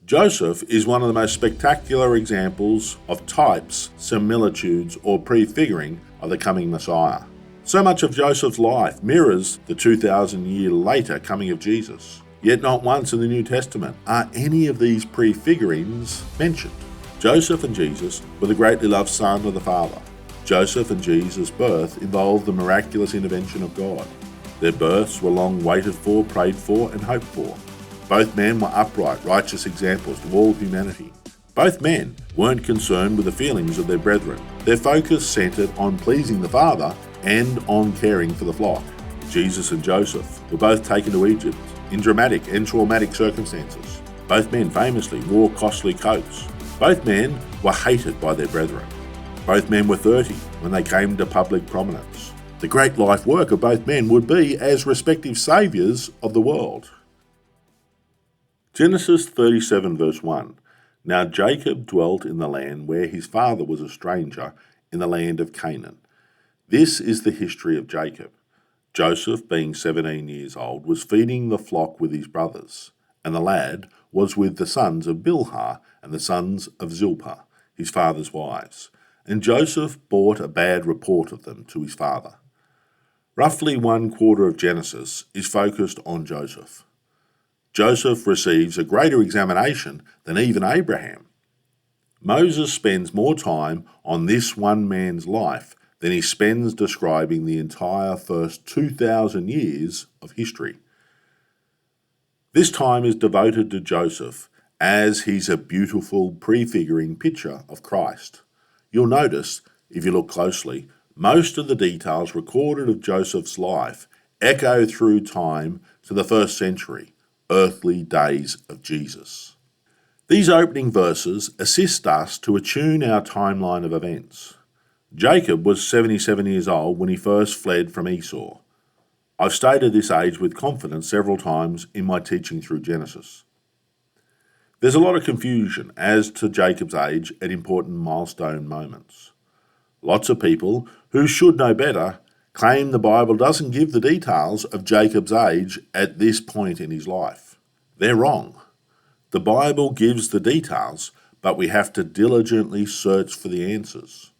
Joseph is one of the most spectacular examples of types, similitudes, or prefiguring of the coming Messiah. So much of Joseph's life mirrors the 2,000-year later coming of Jesus. Yet not once in the New Testament are any of these prefigurings mentioned. Joseph and Jesus were the greatly loved Son of the Father. Joseph and Jesus' birth involved the miraculous intervention of God. Their births were long waited for, prayed for, and hoped for. Both men were upright, righteous examples to all humanity. Both men weren't concerned with the feelings of their brethren. Their focus centered on pleasing the Father and on caring for the flock. Jesus and Joseph were both taken to Egypt in dramatic and traumatic circumstances. Both men famously wore costly coats. Both men were hated by their brethren. Both men were 30 when they came to public prominence. The great life work of both men would be as respective saviours of the world. Genesis 37 verse 1. Now Jacob dwelt in the land where his father was a stranger, in the land of Canaan. This is the history of Jacob. Joseph, being 17 years old, was feeding the flock with his brothers, and the lad was with the sons of Bilhah and the sons of Zilpah, his father's wives. And Joseph brought a bad report of them to his father. Roughly 1/4 of Genesis is focused on Joseph. Joseph receives a greater examination than even Abraham. Moses spends more time on this one man's life than he spends describing the entire first 2,000 years of history. This time is devoted to Joseph, as he's a beautiful prefiguring picture of Christ. You'll notice, if you look closely, most of the details recorded of Joseph's life echo through time to the first century, earthly days of Jesus. These opening verses assist us to attune our timeline of events. Jacob was 77 years old when he first fled from Esau. I've stated this age with confidence several times in my teaching through Genesis. There's a lot of confusion as to Jacob's age at important milestone moments. Lots of people who should know better claim the Bible doesn't give the details of Jacob's age at this point in his life. They're wrong. The Bible gives the details, but we have to diligently search for the answers.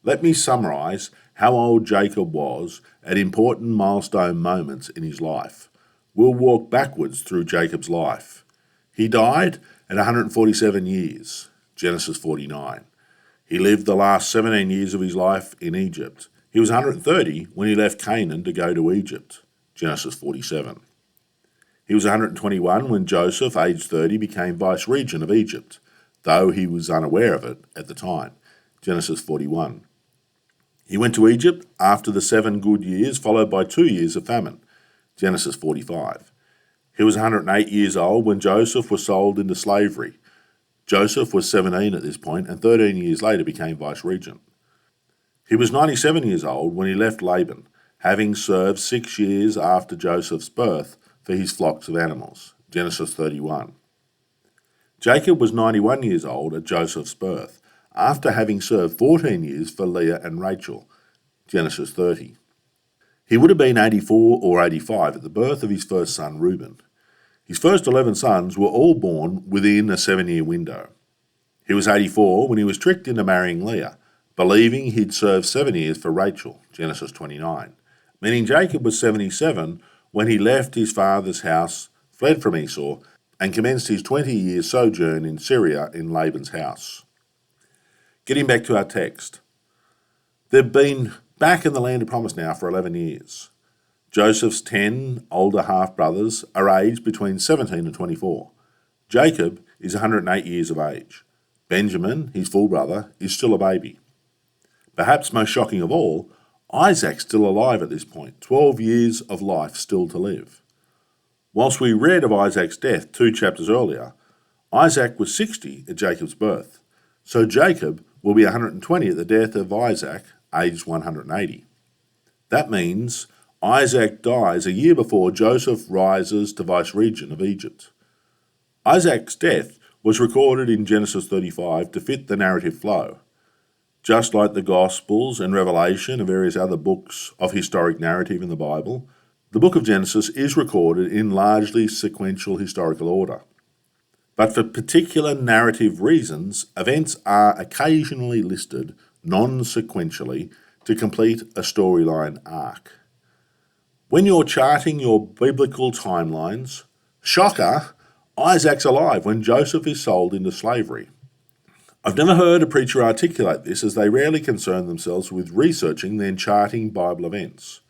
Let me summarize how old Jacob was at important milestone moments in his life. We'll walk backwards through Jacob's life. He died at 147 years, Genesis 49. He lived the last 17 years of his life in Egypt. He was 130 when he left Canaan to go to Egypt, Genesis 47. He was 121 when Joseph, aged 30, became vice-regent of Egypt, though he was unaware of it at the time, Genesis 41. He went to Egypt after the 7 good years, followed by 2 years of famine, Genesis 45. He was 108 years old when Joseph was sold into slavery. Joseph was 17 at this point and 13 years later became vice-regent. He was 97 years old when he left Laban, having served 6 years after Joseph's birth for his flocks of animals, Genesis 31. Jacob was 91 years old at Joseph's birth, after having served 14 years for Leah and Rachel, Genesis 30. He would have been 84 or 85 at the birth of his first son, Reuben. His first 11 sons were all born within a 7-year window. He was 84 when he was tricked into marrying Leah, believing he'd served 7 years for Rachel, Genesis 29, meaning Jacob was 77 when he left his father's house, fled from Esau, and commenced his 20-year sojourn in Syria in Laban's house. Getting back to our text. They've been back in the land of promise now for 11 years. Joseph's 10 older half-brothers are aged between 17 and 24. Jacob is 108 years of age. Benjamin, his full brother, is still a baby. Perhaps most shocking of all, Isaac's still alive at this point, 12 years of life still to live. Whilst we read of Isaac's death 2 chapters earlier, Isaac was 60 at Jacob's birth, so Jacob will be 120 at the death of Isaac, aged 180. That means Isaac dies a year before Joseph rises to vice-regent of Egypt. Isaac's death was recorded in Genesis 35 to fit the narrative flow. Just like the Gospels and Revelation and various other books of historic narrative in the Bible, the book of Genesis is recorded in largely sequential historical order. But for particular narrative reasons, events are occasionally listed non-sequentially to complete a storyline arc. When you're charting your biblical timelines, shocker, Isaac's alive when Joseph is sold into slavery. I've never heard a preacher articulate this, as they rarely concern themselves with researching then charting Bible events.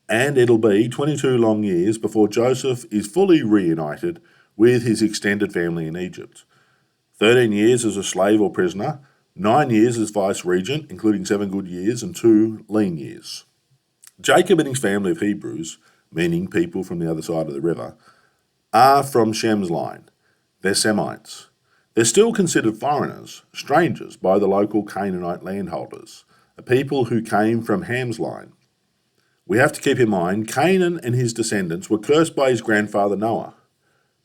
And it'll be 22 long years before Joseph is fully reunited with his extended family in Egypt. 13 years as a slave or prisoner, 9 years as vice-regent, including 7 good years and 2 lean years. Jacob and his family of Hebrews, meaning people from the other side of the river, are from Shem's line. They're Semites. They're still considered foreigners, strangers by the local Canaanite landholders, a people who came from Ham's line. We have to keep in mind Canaan and his descendants were cursed by his grandfather Noah.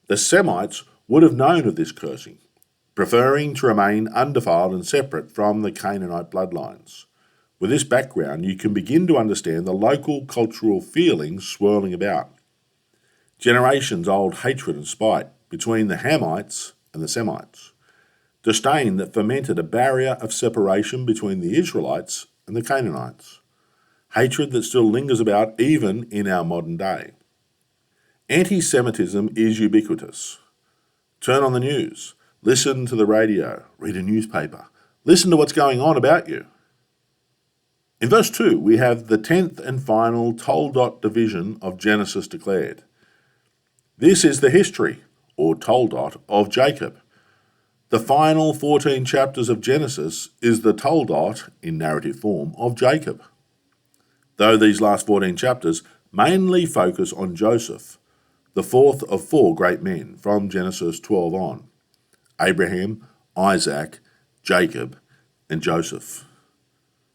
The Semites would have known of this cursing, preferring to remain undefiled and separate from the Canaanite bloodlines. With this background, you can begin to understand the local cultural feelings swirling about. Generations-old hatred and spite between the Hamites and the Semites. Disdain that fomented a barrier of separation between the Israelites and the Canaanites. Hatred that still lingers about even in our modern day. Anti-Semitism is ubiquitous. Turn on the news, listen to the radio, read a newspaper, listen to what's going on about you. In verse 2, we have the 10th and final Toldot division of Genesis declared. This is the history, or Toldot, of Jacob. The final 14 chapters of Genesis is the Toldot, in narrative form, of Jacob. Though these last 14 chapters mainly focus on Joseph, the fourth of 4 great men from Genesis 12 on: Abraham, Isaac, Jacob, and Joseph.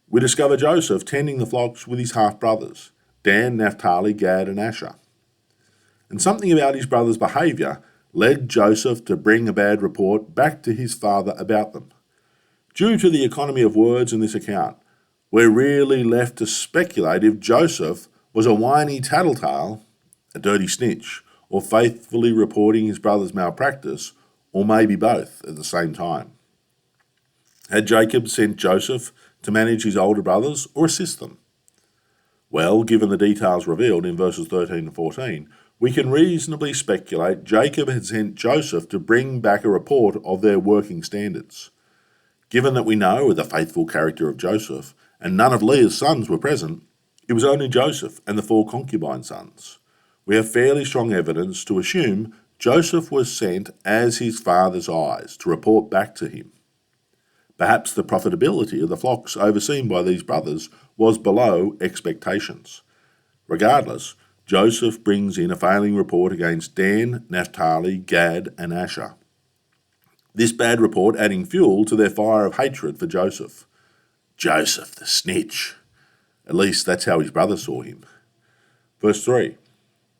We discover Joseph tending the flocks with his half-brothers, Dan, Naphtali, Gad, and Asher. And something about his brothers' behaviour led Joseph to bring a bad report back to his father about them. Due to the economy of words in this account, we're really left to speculate if Joseph was a whiny tattletale, a dirty snitch, or faithfully reporting his brother's malpractice, or maybe both at the same time. Had Jacob sent Joseph to manage his older brothers or assist them? Well, given the details revealed in verses 13 and 14, we can reasonably speculate Jacob had sent Joseph to bring back a report of their working standards. Given that we know of the faithful character of Joseph, and none of Leah's sons were present, it was only Joseph and the 4 concubine sons. We have fairly strong evidence to assume Joseph was sent as his father's eyes to report back to him. Perhaps the profitability of the flocks overseen by these brothers was below expectations. Regardless, Joseph brings in a failing report against Dan, Naphtali, Gad, and Asher. This bad report adding fuel to their fire of hatred for Joseph. Joseph the snitch. At least that's how his brothers saw him. Verse 3.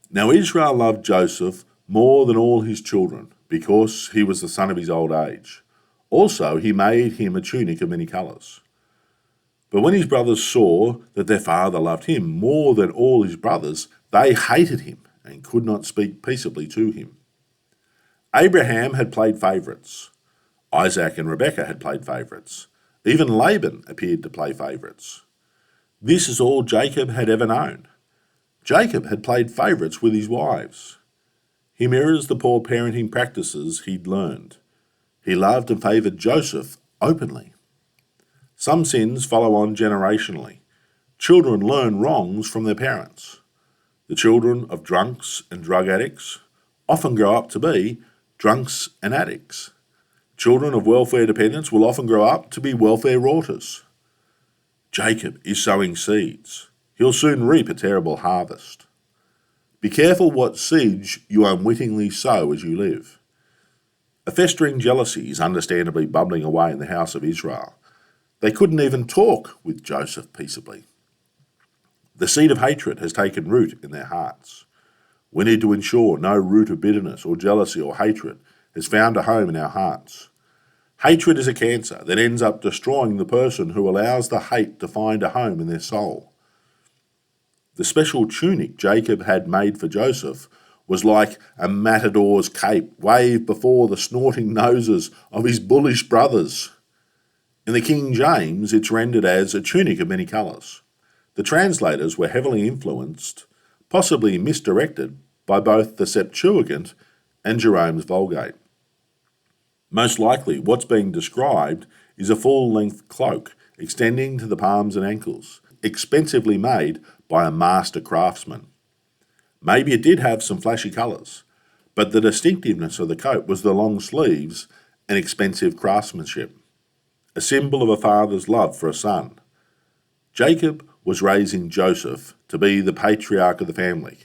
Now Israel loved Joseph more than all his children, because he was the son of his old age. Also he made him a tunic of many colours. But when his brothers saw that their father loved him more than all his brothers, they hated him and could not speak peaceably to him. Abraham had played favourites. Isaac and Rebekah had played favourites. Even Laban appeared to play favourites. This is all Jacob had ever known. Jacob had played favourites with his wives. He mirrors the poor parenting practices he'd learned. He loved and favoured Joseph openly. Some sins follow on generationally. Children learn wrongs from their parents. The children of drunks and drug addicts often grow up to be drunks and addicts. Children of welfare dependents will often grow up to be welfare routers. Jacob is sowing seeds. He'll soon reap a terrible harvest. Be careful what seeds you unwittingly sow as you live. A festering jealousy is understandably bubbling away in the house of Israel. They couldn't even talk with Joseph peaceably. The seed of hatred has taken root in their hearts. We need to ensure no root of bitterness or jealousy or hatred has found a home in our hearts. Hatred is a cancer that ends up destroying the person who allows the hate to find a home in their soul. The special tunic Jacob had made for Joseph was like a matador's cape waved before the snorting noses of his bullish brothers. In the King James, it's rendered as a tunic of many colours. The translators were heavily influenced, possibly misdirected, by both the Septuagint and Jerome's Vulgate. Most likely, what's being described is a full-length cloak extending to the palms and ankles, expensively made by a master craftsman. Maybe it did have some flashy colours, but the distinctiveness of the coat was the long sleeves and expensive craftsmanship, a symbol of a father's love for a son. Jacob was raising Joseph to be the patriarch of the family.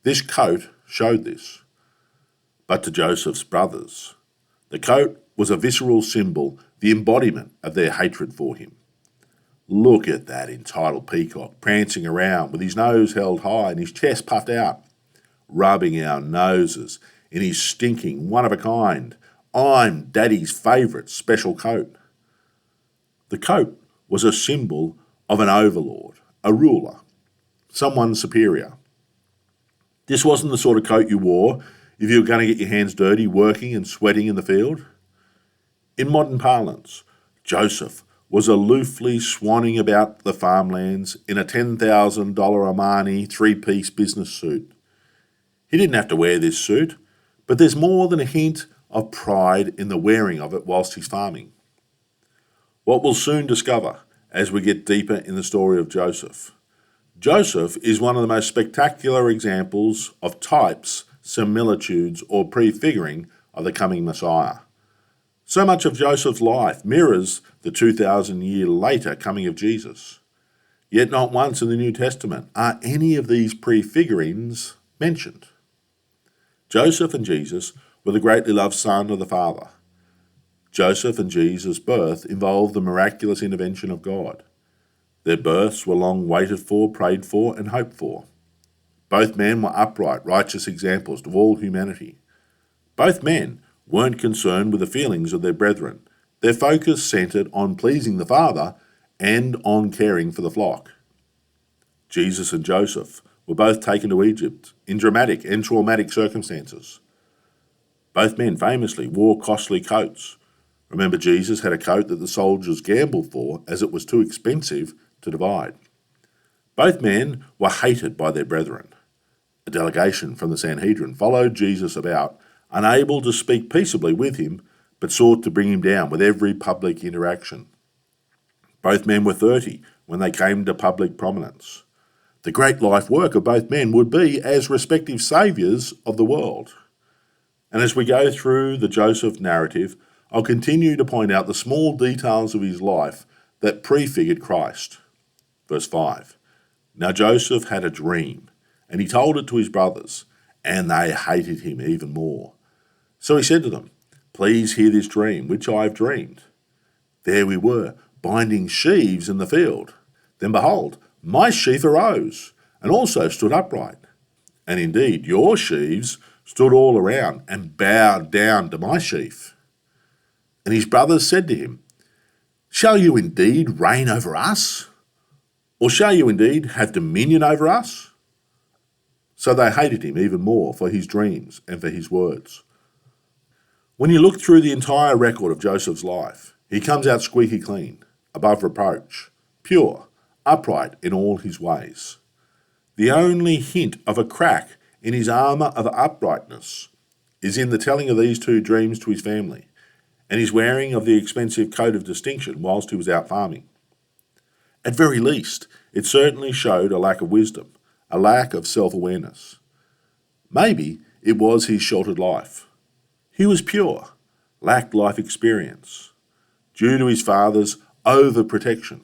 This coat showed this. But to Joseph's brothers, the coat was a visceral symbol, the embodiment of their hatred for him. Look at that entitled peacock prancing around with his nose held high and his chest puffed out, rubbing our noses in his stinking, one-of-a-kind, I'm Daddy's favourite special coat. The coat was a symbol of an overlord, a ruler, someone superior. This wasn't the sort of coat you wore if you were going to get your hands dirty working and sweating in the field. In modern parlance, Joseph was aloofly swanning about the farmlands in a $10,000 Armani three-piece business suit. He didn't have to wear this suit, but there's more than a hint of pride in the wearing of it whilst he's farming. What we'll soon discover as we get deeper in the story of Joseph. Joseph is one of the most spectacular examples of types, similitudes, or prefiguring of the coming Messiah. So much of Joseph's life mirrors the 2,000-year later coming of Jesus. Yet not once in the New Testament are any of these prefigurings mentioned. Joseph and Jesus were the greatly loved Son of the Father. Joseph and Jesus' birth involved the miraculous intervention of God. Their births were long waited for, prayed for, and hoped for. Both men were upright, righteous examples to all humanity. Both men weren't concerned with the feelings of their brethren. Their focus centred on pleasing the Father and on caring for the flock. Jesus and Joseph were both taken to Egypt in dramatic and traumatic circumstances. Both men famously wore costly coats. Remember, Jesus had a coat that the soldiers gambled for as it was too expensive to divide. Both men were hated by their brethren. A delegation from the Sanhedrin followed Jesus about, unable to speak peaceably with him, but sought to bring him down with every public interaction. Both men were 30 when they came to public prominence. The great life work of both men would be as respective saviours of the world. And as we go through the Joseph narrative, I'll continue to point out the small details of his life that prefigured Christ. Verse 5. Now Joseph had a dream, and he told it to his brothers, and they hated him even more. So he said to them, Please hear this dream, which I have dreamed. There we were, binding sheaves in the field. Then behold, my sheaf arose, and also stood upright. And indeed, your sheaves stood all around, and bowed down to my sheaf. And his brothers said to him, Shall you indeed reign over us? Or shall you indeed have dominion over us? So they hated him even more for his dreams and for his words. When you look through the entire record of Joseph's life, he comes out squeaky clean, above reproach, pure, upright in all his ways. The only hint of a crack in his armour of uprightness is in the telling of these two dreams to his family, and his wearing of the expensive coat of distinction whilst he was out farming. At very least, it certainly showed a lack of wisdom, a lack of self-awareness. Maybe it was his sheltered life. He was pure, lacked life experience, due to his father's overprotection,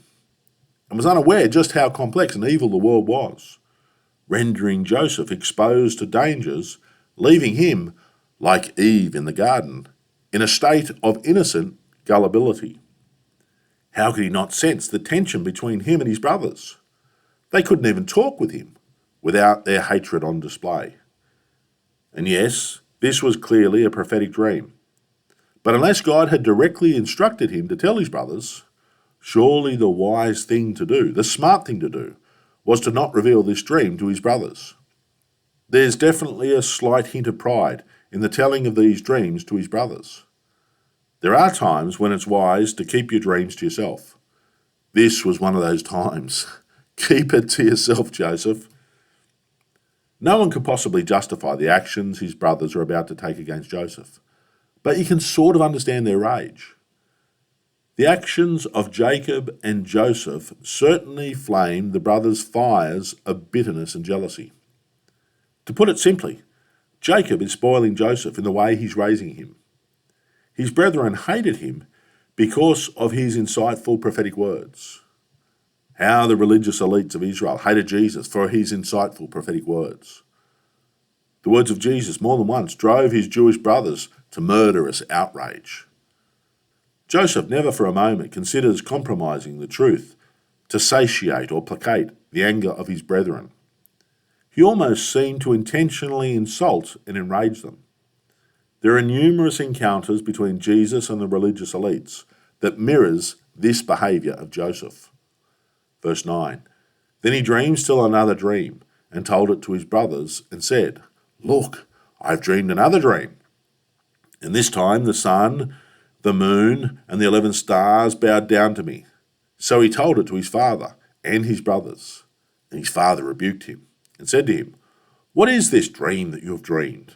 and was unaware just how complex and evil the world was, rendering Joseph exposed to dangers, leaving him, like Eve in the garden, in a state of innocent gullibility. How could he not sense the tension between him and his brothers? They couldn't even talk with him without their hatred on display. And yes, this was clearly a prophetic dream. But unless God had directly instructed him to tell his brothers, surely the wise thing to do, the smart thing to do, was to not reveal this dream to his brothers. There's definitely a slight hint of pride in the telling of these dreams to his brothers. There are times when it's wise to keep your dreams to yourself. This was one of those times. Keep it to yourself, Joseph. No one could possibly justify the actions his brothers are about to take against Joseph, but you can sort of understand their rage. The actions of Jacob and Joseph certainly flamed the brothers' fires of bitterness and jealousy. To put it simply, Jacob is spoiling Joseph in the way he's raising him. His brethren hated him because of his insightful prophetic words. How the religious elites of Israel hated Jesus for his insightful prophetic words. The words of Jesus more than once drove his Jewish brothers to murderous outrage. Joseph never for a moment considers compromising the truth to satiate or placate the anger of his brethren. He almost seemed to intentionally insult and enrage them. There are numerous encounters between Jesus and the religious elites that mirrors this behaviour of Joseph. Verse 9, Then he dreamed still another dream and told it to his brothers and said, Look, I've dreamed another dream. And this time the sun, the moon, and the 11 stars bowed down to me. So he told it to his father and his brothers. And his father rebuked him and said to him, What is this dream that you have dreamed?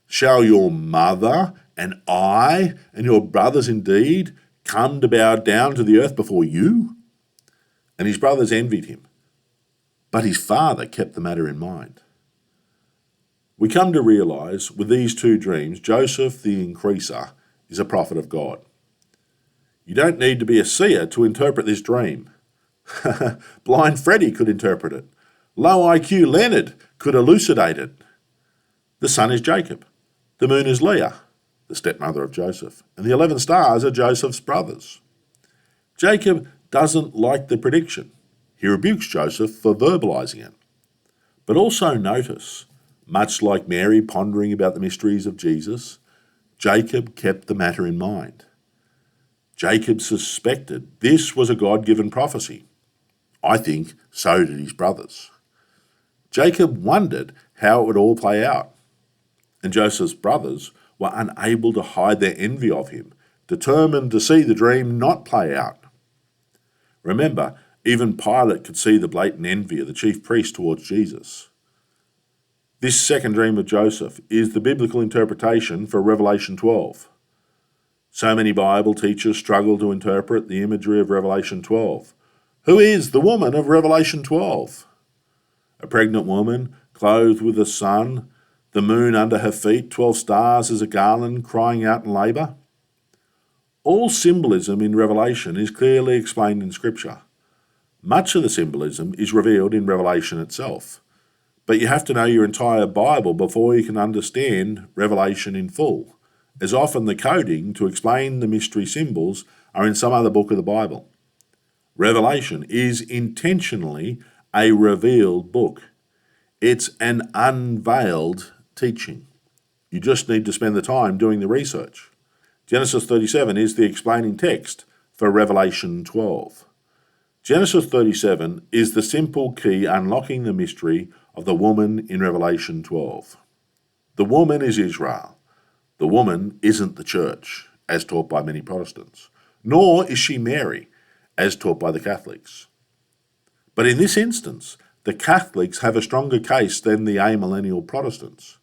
Shall your mother and I and your brothers indeed come to bow down to the earth before you? And his brothers envied him. But his father kept the matter in mind. We come to realise with these two dreams, Joseph the increaser is a prophet of God. You don't need to be a seer to interpret this dream. Blind Freddie could interpret it. Low IQ Leonard could elucidate it. The sun is Jacob. The moon is Leah, the stepmother of Joseph. And the 11 stars are Joseph's brothers. Jacob doesn't like the prediction. He rebukes Joseph for verbalising it. But also notice, much like Mary pondering about the mysteries of Jesus, Jacob kept the matter in mind. Jacob suspected this was a God-given prophecy. I think so did his brothers. Jacob wondered how it would all play out. And Joseph's brothers were unable to hide their envy of him, determined to see the dream not play out. Remember, even Pilate could see the blatant envy of the chief priest towards Jesus. This second dream of Joseph is the biblical interpretation for Revelation 12. So many Bible teachers struggle to interpret the imagery of Revelation 12. Who is the woman of Revelation 12? A pregnant woman, clothed with the sun, the moon under her feet, 12 stars as a garland, crying out in labour? All symbolism in Revelation is clearly explained in Scripture. Much of the symbolism is revealed in Revelation itself. But you have to know your entire Bible before you can understand Revelation in full, as often the coding to explain the mystery symbols are in some other book of the Bible. Revelation is intentionally a revealed book. It's an unveiled teaching. You just need to spend the time doing the research. Genesis 37 is the explaining text for Revelation 12. Genesis 37 is the simple key unlocking the mystery of the woman in Revelation 12. The woman is Israel. The woman isn't the church, as taught by many Protestants, nor is she Mary, as taught by the Catholics. But in this instance, the Catholics have a stronger case than the amillennial Protestants.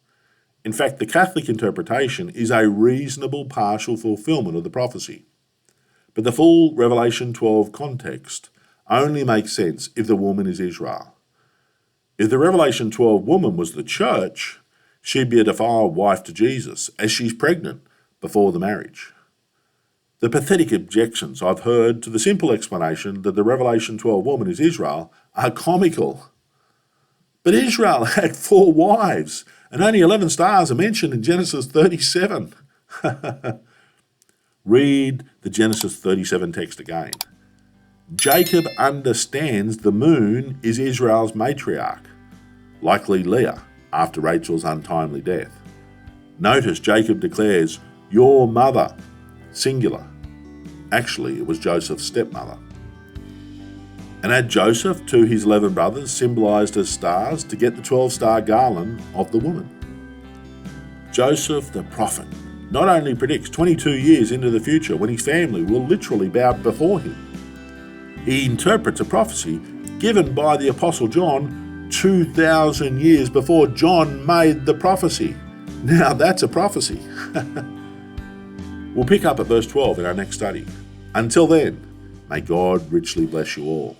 In fact, the Catholic interpretation is a reasonable partial fulfillment of the prophecy. But the full Revelation 12 context only makes sense if the woman is Israel. If the Revelation 12 woman was the church, she'd be a defiled wife to Jesus, as she's pregnant before the marriage. The pathetic objections I've heard to the simple explanation that the Revelation 12 woman is Israel are comical. But Israel had 4 wives, and only 11 stars are mentioned in Genesis 37. Read the Genesis 37 text again. Jacob understands the moon is Israel's matriarch, likely Leah, after Rachel's untimely death. Notice Jacob declares, your mother, singular. Actually, it was Joseph's stepmother. and add Joseph to his 11 brothers, symbolized as stars, to get the 12-star garland of the woman. Joseph the prophet not only predicts 22 years into the future when his family will literally bow before him, he interprets a prophecy given by the Apostle John 2,000 years before John made the prophecy. Now that's a prophecy. We'll pick up at verse 12 in our next study. Until then, may God richly bless you all.